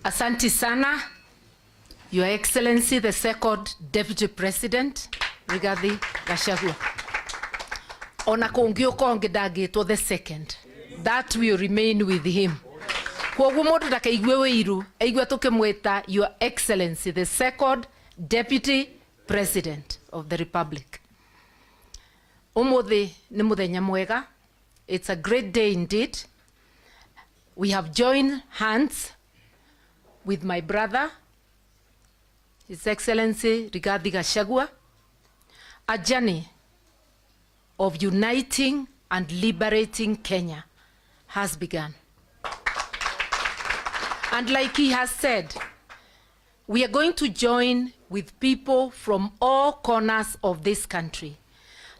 Asante sana, Your Excellency, the Second Deputy President, Rigathi Gachagua. Ona kongio konge dagitwo the second, that will remain with him. Kwoguo mundu ndakaigwe wiru, aigwa tukimwita Your Excellency, the Second Deputy President of the Republic. Umuthi ni muthenya mwega. It's a great day indeed. We have joined hands with my brother, His Excellency Rigathi Gachagua, a journey of uniting and liberating Kenya has begun. And like he has said, we are going to join with people from all corners of this country.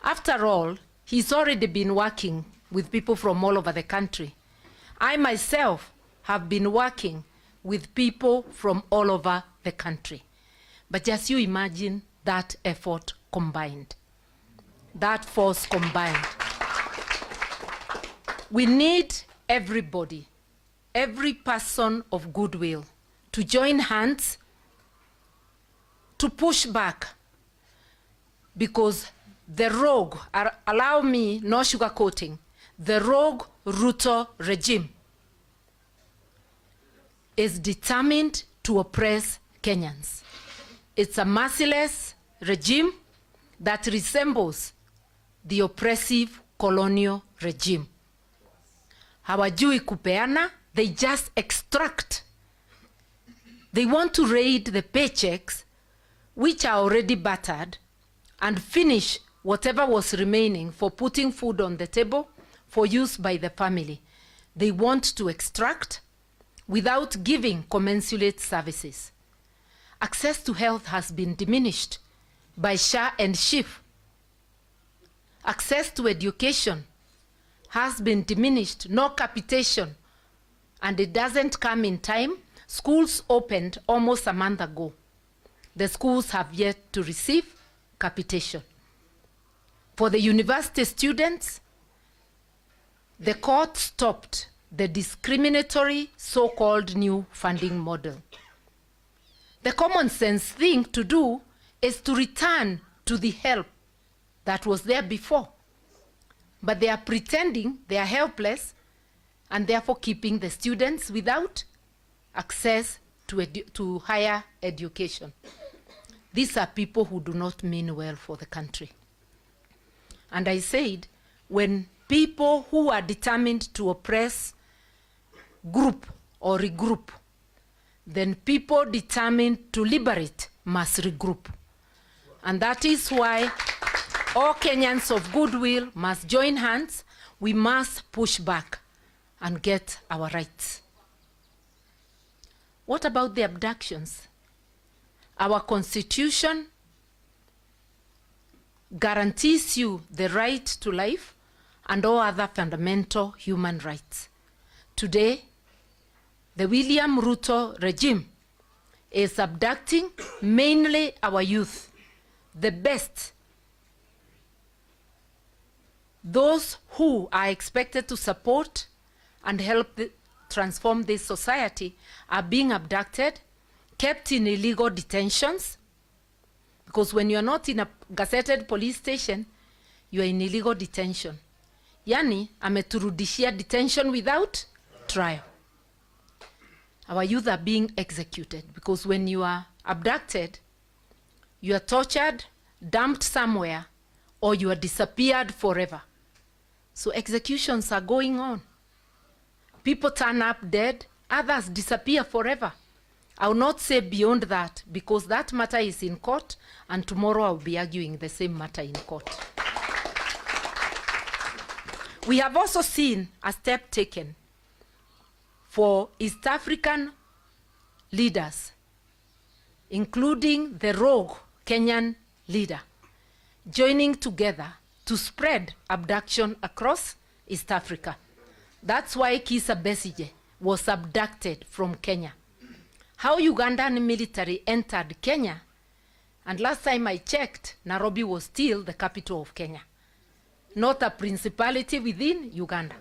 After all, he's already been working with people from all over the country. I myself have been working with people from all over the country. But just you imagine that effort combined, that force combined. We need everybody, every person of goodwill, to join hands to push back, because the rogue, allow me no sugarcoating, the rogue Ruto regime is determined to oppress Kenyans. It's a merciless regime that resembles the oppressive colonial regime. Hawajui kupeana, they just extract. They want to raid the paychecks, which are already battered, and finish whatever was remaining for putting food on the table for use by the family. They want to extract without giving commensurate services. Access to health has been diminished by SHA and SHIF. Access to education has been diminished, no capitation, and it doesn't come in time. Schools opened almost a month ago. The schools have yet to receive capitation. For the university students, the court stopped the discriminatory so-called new funding model. The common sense thing to do is to return to the help that was there before. But they are pretending they are helpless and therefore keeping the students without access to higher education. These are people who do not mean well for the country. And I said, when people who are determined to oppress group or regroup, then people determined to liberate must regroup. And that is why all Kenyans of goodwill must join hands. We must push back and get our rights. What about the abductions? Our constitution guarantees you the right to life and all other fundamental human rights. Today, the William Ruto regime is abducting mainly our youth, the best, those who are expected to support and help transform this society are being abducted, kept in illegal detentions, because when you're not in a gazetted police station, you are in illegal detention. Yani, ameturudishia detention without trial. Our youth are being executed because when you are abducted, you are tortured, dumped somewhere, or you are disappeared forever. So executions are going on. People turn up dead, others disappear forever. I will not say beyond that, because that matter is in court, and tomorrow I will be arguing the same matter in court. We have also seen a step taken for East African leaders, including the rogue Kenyan leader, joining together to spread abduction across East Africa. That's why Kizza Besigye was abducted from Kenya. How Ugandan military entered Kenya, and last time I checked, Nairobi was still the capital of Kenya, not a principality within Uganda.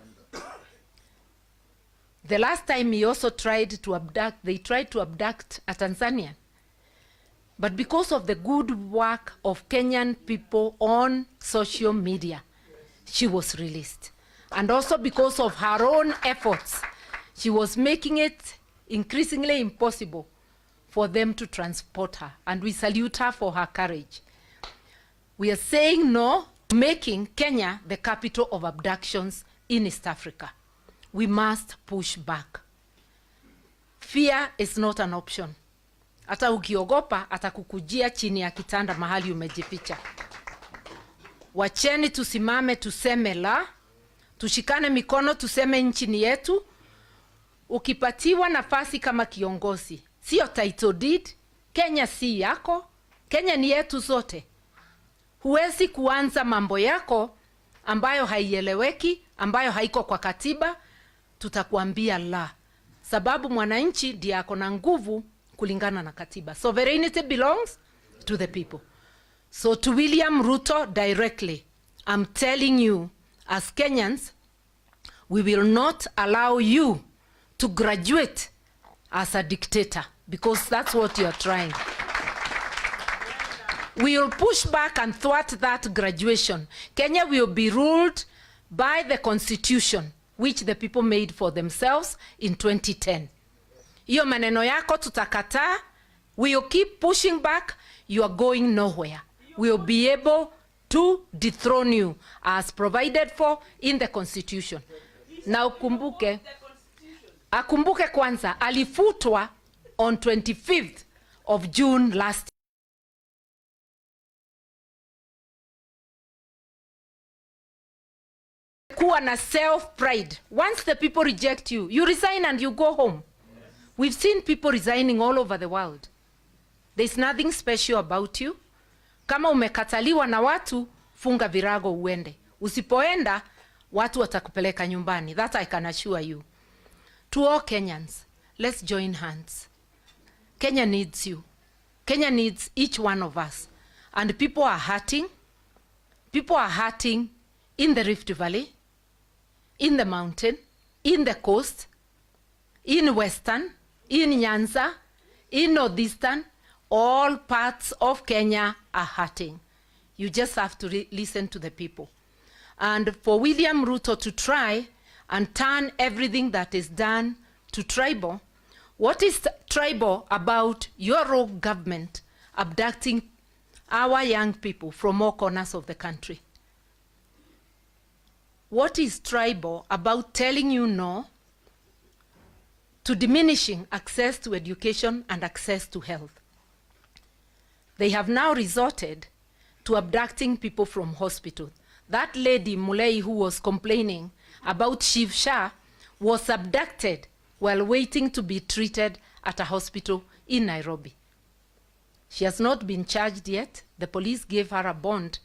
The last time he also tried to abduct, they tried to abduct a Tanzanian. But because of the good work of Kenyan people on social media, she was released. And also because of her own efforts, she was making it increasingly impossible for them to transport her. And we salute her for her courage. We are saying no to making Kenya the capital of abductions in East Africa. We must push back. Fear is not an option. Hata ukiogopa atakukujia chini ya kitanda mahali umejificha. Wacheni tusimame tuseme la, tushikane mikono tuseme nchi ni yetu. Ukipatiwa nafasi kama kiongozi, sio title deed, Kenya si yako, Kenya ni yetu zote. Huwezi kuanza mambo yako ambayo haieleweki, ambayo haiko kwa katiba, tutakuambia la. Sababu mwananchi ndiye ako na nguvu kulingana na katiba. Sovereignty belongs to the people. So to William Ruto directly, I'm telling you, as Kenyans, we will not allow you to graduate as a dictator, because that's what you're trying. We will push back and thwart that graduation. Kenya will be ruled by the constitution which the people made for themselves in 2010. Iyo maneno yako tutakataa. We will keep pushing back. You are going nowhere. We will be able to dethrone you as provided for in the constitution. Na akumbuke kwanza alifutwa on 25th of June last year. Kuwa na self pride. Once the people reject you, you resign and you go home. We've seen people resigning all over the world. There's nothing special about you. Kama umekataliwa na watu, funga virago uende. Usipoenda, watu watakupeleka nyumbani. That I can assure you. To all Kenyans, let's join hands. Kenya needs you. Kenya needs each one of us. And people are hurting. People are hurting in the Rift Valley, in the mountain, in the coast, in Western, in Nyanza, in Northeastern. All parts of Kenya are hurting. You just have to listen to the people. And for William Ruto to try and turn everything that is done to tribal, what is tribal about your rogue government abducting our young people from all corners of the country? What is tribal about telling you no to diminishing access to education and access to health? They have now resorted to abducting people from hospitals. That lady, Mulei, who was complaining about Shiv Shah, was abducted while waiting to be treated at a hospital in Nairobi. She has not been charged yet. The police gave her a bond.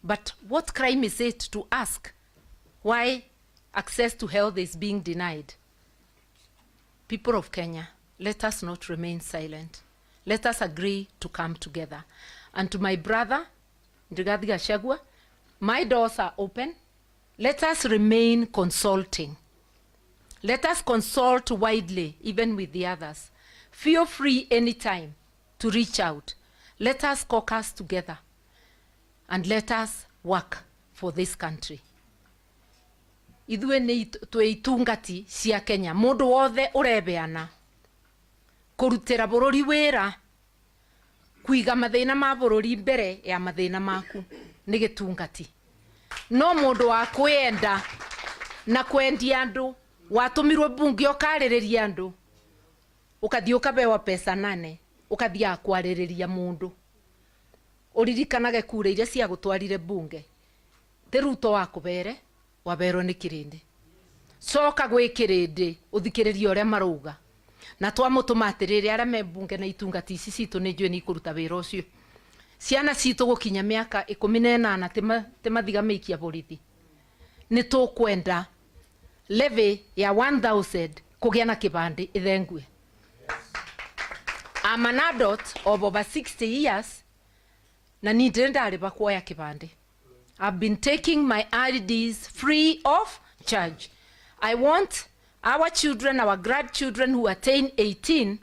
But what crime is it to ask why access to health is being denied? People of Kenya, let us not remain silent. Let us agree to come together. And to my brother, Rigathi Gachagua, my doors are open. Let us remain consulting. Let us consult widely, even with the others. Feel free anytime to reach out. Let us caucus together and let us work for this country. Ithuĩ nĩ twĩtungati cia Kenya. Mũndũ wothe ũrebeana kũrutĩra bũrũri wĩra, kũiga mathĩna ma bũrũri mbere ya mathĩna maku nĩ gĩtungati. No mũndũ wa kwenda na kwendia andũ, watũmirwo bunge ũkarĩrĩria andũ, ũkathiĩ ũkabewa pesa 8, ũkathiĩ kwarĩrĩria mũndũ. Ũririkanage kura iria cia gũtwarire bunge. Ti Ruto wakũbere, waberwo nĩ kĩrĩndĩ. Coka gwĩ kĩrĩndĩ, ũthikĩrĩrie ũrĩa marauga. Na twamũtũma atĩrĩrĩ arĩa me bunge na itungati ici citũ nĩ njũĩ nĩ ikũruta wĩra ũcio. Ciana citũ gũkinya mĩaka 18 timathigamĩikia borithi. Nĩ tũkwenda levy ya 1000 kũgĩa na kĩbandĩ ithengue. I'm an adult of over 60 years na nindĩ ndarĩba kuoya kĩbandĩ. I've been taking my IDs free of charge. I want Our children, our grandchildren who attain 18,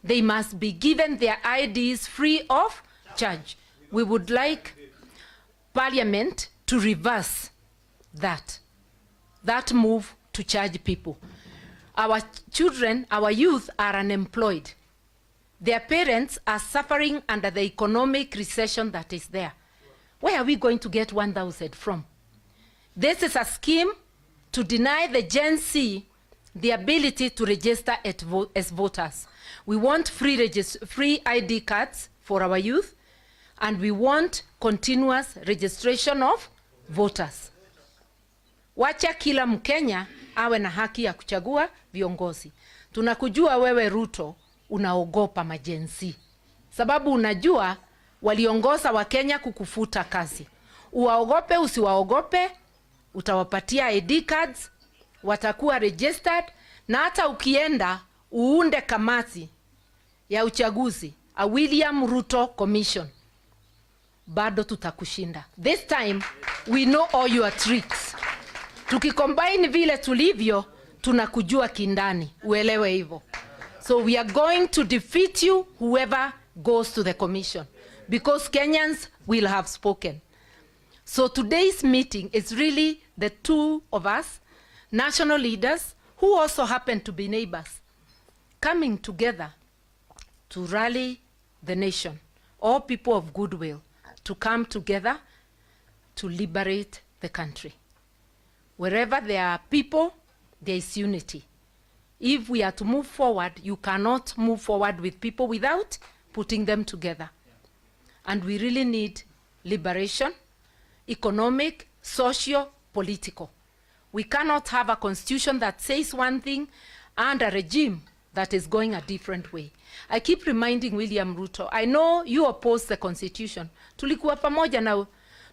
they must be given their IDs free of charge. We would like Parliament to reverse that move to charge people. Our children, our youth are unemployed. Their parents are suffering under the economic recession that is there. Where are we going to get 1,000 from? This is a scheme to deny the Gen Z the ability to register as voters. We want free ID cards for our youth, and we want continuous registration of voters. Wacha kila Mkenya awe na haki ya kuchagua viongozi. Tunakujua wewe Ruto unaogopa majenzi, sababu unajua waliongoza Wakenya kukufuta kazi. Uwaogope usiwaogope, utawapatia ID cards, watakuwa registered, na hata ukienda uunde kamati ya uchaguzi, a William Ruto Commission, bado tutakushinda. This time we know all your tricks. Tukicombine vile tulivyo, tunakujua kindani, uelewe hivyo. So we are going to defeat you, whoever goes to the commission, because Kenyans will have spoken. So today's meeting is really the two of us, national leaders, who also happen to be neighbors, coming together to rally the nation, all people of goodwill, to come together to liberate the country. Wherever there are people, there is unity. If we are to move forward, you cannot move forward with people without putting them together. And we really need liberation, economic, socio, political. We cannot have a constitution that says one thing and a regime that is going a different way. I keep reminding William Ruto, I know you oppose the constitution. Tulikuwa pamoja na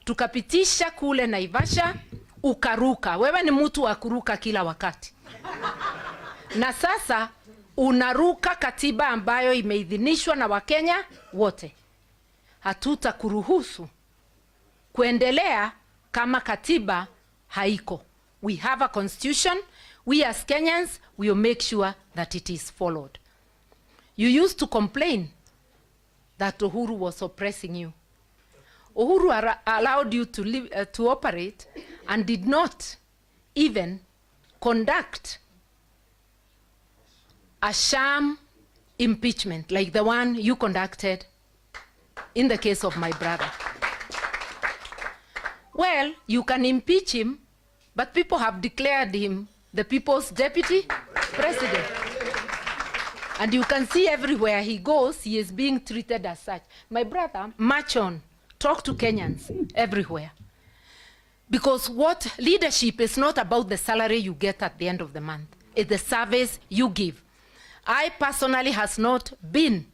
tukapitisha kule Naivasha, ukaruka. Wewe ni mtu wa kuruka kila wakati. Na sasa unaruka katiba ambayo imeidhinishwa na Wakenya wote. Hatutakuruhusu kuendelea kama katiba haiko. We have a constitution. We as Kenyans will make sure that it is followed. You used to complain that Uhuru was oppressing you. Uhuru allowed you to live, to operate, and did not even conduct a sham impeachment like the one you conducted in the case of my brother. Well, you can impeach him, but people have declared him the people's deputy president. And you can see everywhere he goes, he is being treated as such. My brother, march on, talk to Kenyans everywhere. Because what leadership is not about the salary you get at the end of the month. It's the service you give. I personally has not been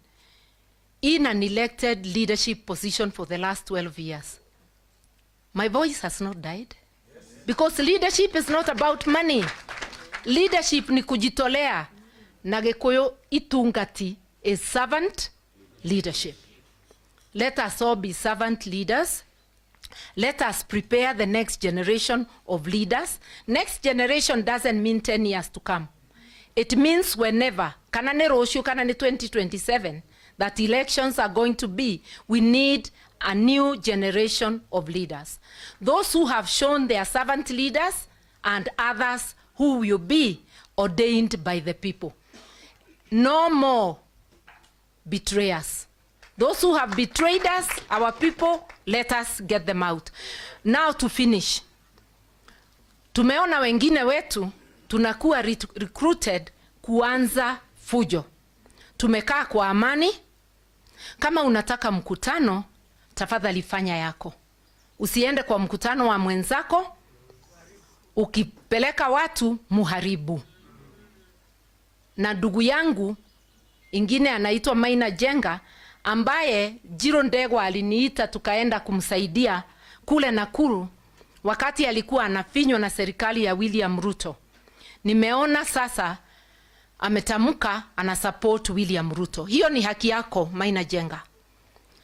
in an elected leadership position for the last 12 years. My voice has not died. Because leadership is not about money. Leadership ni kujitolea. Nagekoyo itungati is servant leadership. Let us all be servant leaders. Let us prepare the next generation of leaders. Next generation doesn't mean 10 years to come. It means whenever, kanane roshu kanane 2027, that elections are going to be, we need a new generation of leaders. Those who have shown their servant leaders, and others who will be ordained by the people. No more betrayers. Those who have betrayed us, our people, let us get them out. Now to finish. Tumeona wengine wetu tunakuwa recruited kuanza fujo. Tumekaa kwa amani. Kama unataka mkutano, tafadhali fanya yako. Usiende kwa mkutano wa mwenzako, ukipeleka watu muharibu. Na ndugu yangu ingine anaitwa Maina Jenga, ambaye Jiro Ndegwa aliniita tukaenda kumsaidia kule Nakuru wakati alikuwa anafinywa na serikali ya William Ruto. Nimeona sasa ametamuka ana support William Ruto. Hiyo ni haki yako, Maina Jenga.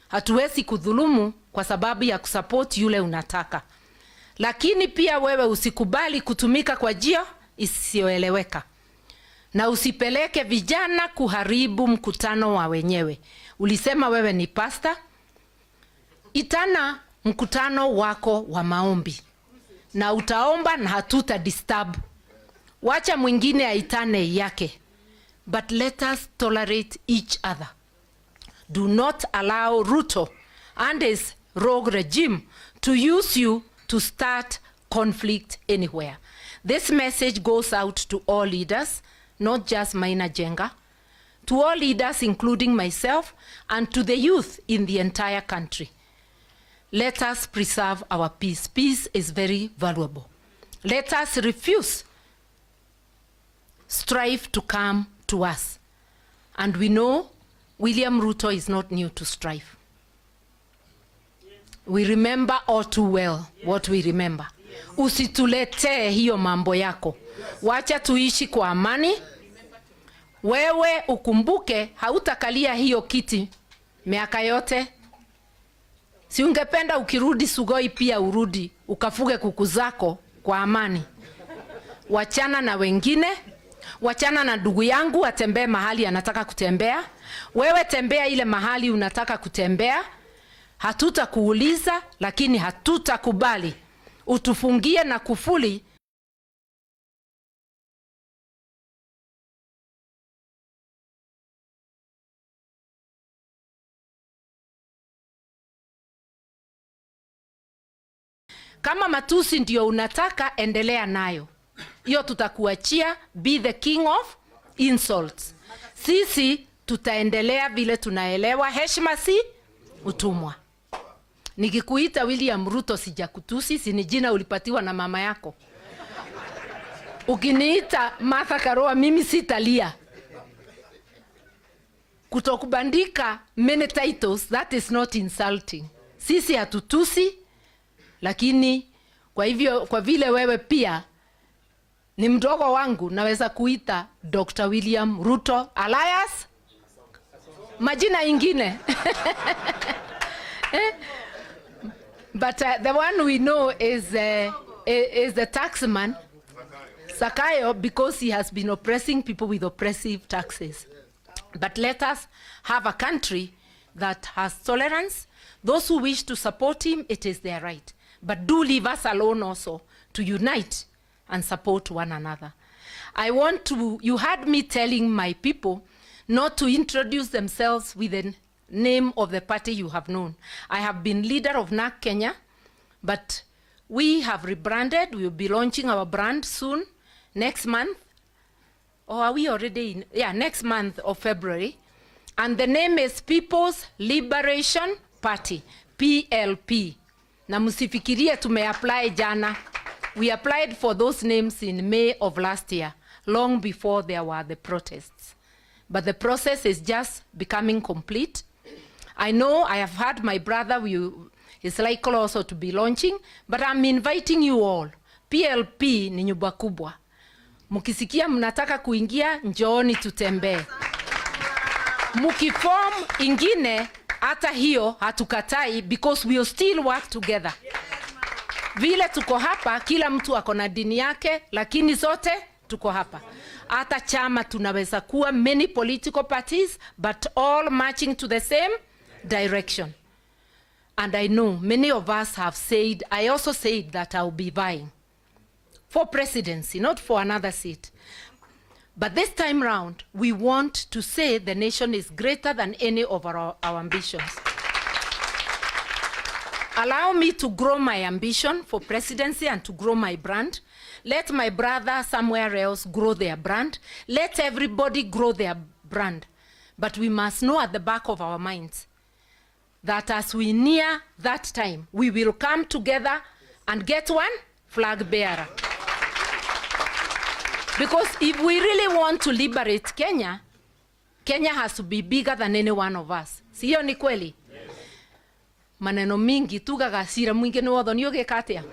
Hatuwezi kudhulumu kwa sababu ya kusupport yule unataka. Lakini pia wewe usikubali kutumika kwa njia isiyoeleweka. na usipeleke vijana kuharibu mkutano wa wenyewe. Ulisema wewe ni pastor, itana mkutano wako wa maombi na utaomba na hatuta disturb. Wacha mwingine aitane yake. But let us tolerate each other. Do not allow Ruto and his rogue regime to use you to start conflict anywhere. This message goes out to all leaders, not just Maina Jenga, to all leaders including myself, and to the youth in the entire country. Let us preserve our peace. Peace is very valuable. Let us refuse strife to come to us. And we know William Ruto is not new to strife. We remember all too well what we remember. Usitulete hiyo mambo yako. Wacha tuishi kwa amani. Wewe ukumbuke hautakalia hiyo kiti miaka yote. Si ungependa ukirudi Sugoi pia urudi ukafuge kuku zako kwa amani. Wachana na wengine, wachana na ndugu yangu atembee mahali anataka kutembea. Wewe tembea ile mahali unataka kutembea. Hatutakuuliza, lakini hatutakubali utufungie na kufuli. Kama matusi ndio unataka, endelea nayo. Hiyo tutakuachia. Be the king of insults. Sisi tutaendelea vile tunaelewa heshima si utumwa. Nikikuita William Ruto sijakutusi, si ni jina ulipatiwa na mama yako. Ukiniita Martha Karua mimi sitalia. Kutokubandika many titles, that is not insulting. Sisi hatutusi, lakini kwa vile wewe pia ni mdogo wangu, naweza kuita Dr. William Ruto alias majina ingine. But the one we know is the taxman Zakayo, because he has been oppressing people with oppressive taxes. But let us have a country that has tolerance. Those who wish to support him, it is their right. But do leave us alone also to unite and support one another. You heard me telling my people not to introduce themselves with the name of the party you have known. I have been leader of NAC Kenya, but we have rebranded. We will be launching our brand soon, next month. Or are we already in? Yeah, next month of February. And the name is People's Liberation Party, PLP. Na musifikirie tume-apply jana. We applied for those names in May of last year, long before there were the protests. But the process is just becoming complete. I know I have heard my brother is likely also to be launching, but I'm inviting you all. PLP ni nyumba kubwa. Mukisikia mnataka kuingia, njooni tutembee. Mukiform ingine, hata hiyo hatukatai, because we will still work together. Vile tuko hapa, kila mtu ako na dini yake, lakini zote tuko hapa. Hata chama tunaweza kuwa many political parties, but all marching to the same direction. And I know many of us have said, I also said that I'll be vying for presidency, not for another seat. But this time round, we want to say the nation is greater than any of our ambitions. Allow me to grow my ambition for presidency and to grow my brand. Let my brother somewhere else grow their brand. Let everybody grow their brand. But we must know at the back of our minds that as we near that time, we will come together and get one flag bearer. Because if we really want to liberate Kenya, Kenya has to be bigger than any one of us. Siyo ni kweli? Yes. Maneno mingi tugaga cira mwingi ni wotho ni ugikatia.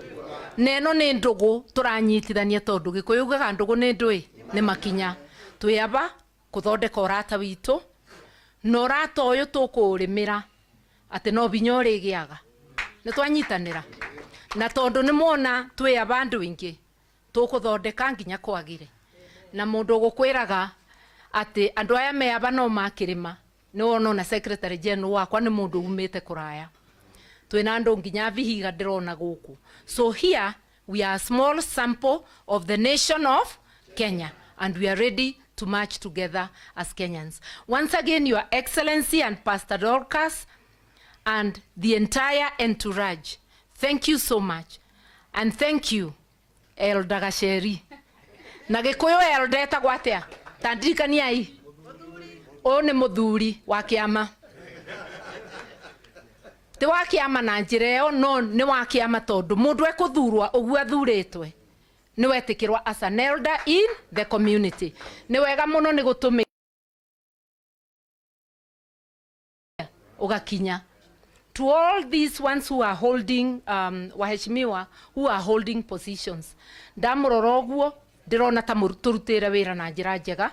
Neno ni ndugu turanyitithania tondu gikuyu ugaga ndugu ni ndui ni makinya. Tuyaba kuthondeka urata witu. No urata uyu tukurimira ati no binya urigiaga. Ni twanyitanira. Na tondu ni mwona tuyaba andu ingi tukuthondeka nginya kwagire. na mundu gukwiraga ati andu aya me aba no makirima no ono na secretary general wakwa ni mundu umite kuraya twina andu nginya vihiga ndirona guku. So here we are a small sample of the nation of Kenya, and we are ready to march together as Kenyans. Once again, Your Excellency and Pastor Dorcas and the entire entourage, thank you so much. And thank you, Elder Gacheri. Na Gikuyu Elder etagwo atia? Tandirikaniai. O ni muthuri wa kiama. Ti wa kiama na njira ĩyo, no ni wa kiama tondu mundu ekuthurwa uguo athuritwe ni wetikirwa as an elder in the community. Ni wega muno ni gutumi ugakinya to all these ones who are holding waheshimiwa who are holding positions. Ndamurora uguo ndirona ta turutire wira na njira njega.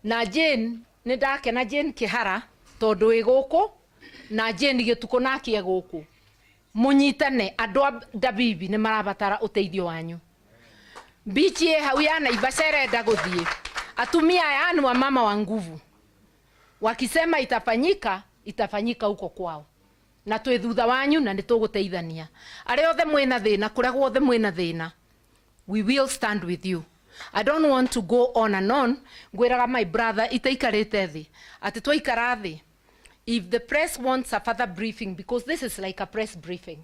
Na Jane ni ndakena Jane Kihara tondu wi guku na Jane gituko nakie guku. Munyitane andu a Dabibi ni marabatara uteithio wanyu. Bichi hau ya Naivasha irenda guthie. Atumia aya ni wa mama wa nguvu. Wakisema itafanyika huko kwao. Na twi thutha wanyu na nituguteithania. Ari othe mwina thina kuria guothe mwina thina. We will stand with you. I don't want to go on and on. Ngwiraga my brother itaikarite thi. Ati twaikara thi. If the press wants a further briefing, because this is like a press briefing,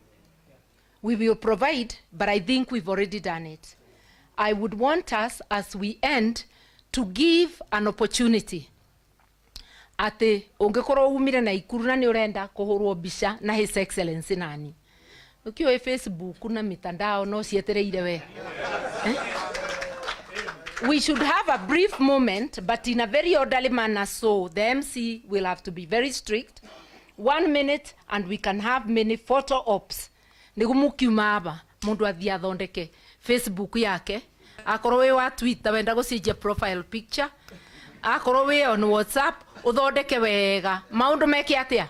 we will provide, but I think we've already done it. I would want us, as we end, to give an opportunity. Ati ungekorwo umire na Ikuru na ni urenda kuhurwo mbica na His Excellency nani. Ukiwa Facebook na mitandao no cietereire we. We should have a brief moment, but in a very orderly manner, so the MC will have to be very strict. 1 minute, and we can have many photo ops. Nigumukiuma aba mundu athia athondeke Facebook yake, akorwo wi wa Twitter wenda gucenjia profile picture, akorwo wi on WhatsApp uthondeke wega, maundu meke atia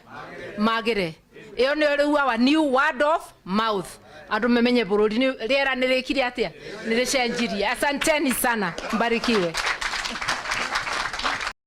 magire. Iyo ni riu our new word of mouth. Andu memenye bururi ni riera ni rikiri atia ni ricenjirie. Asanteni sana, mbarikiwe.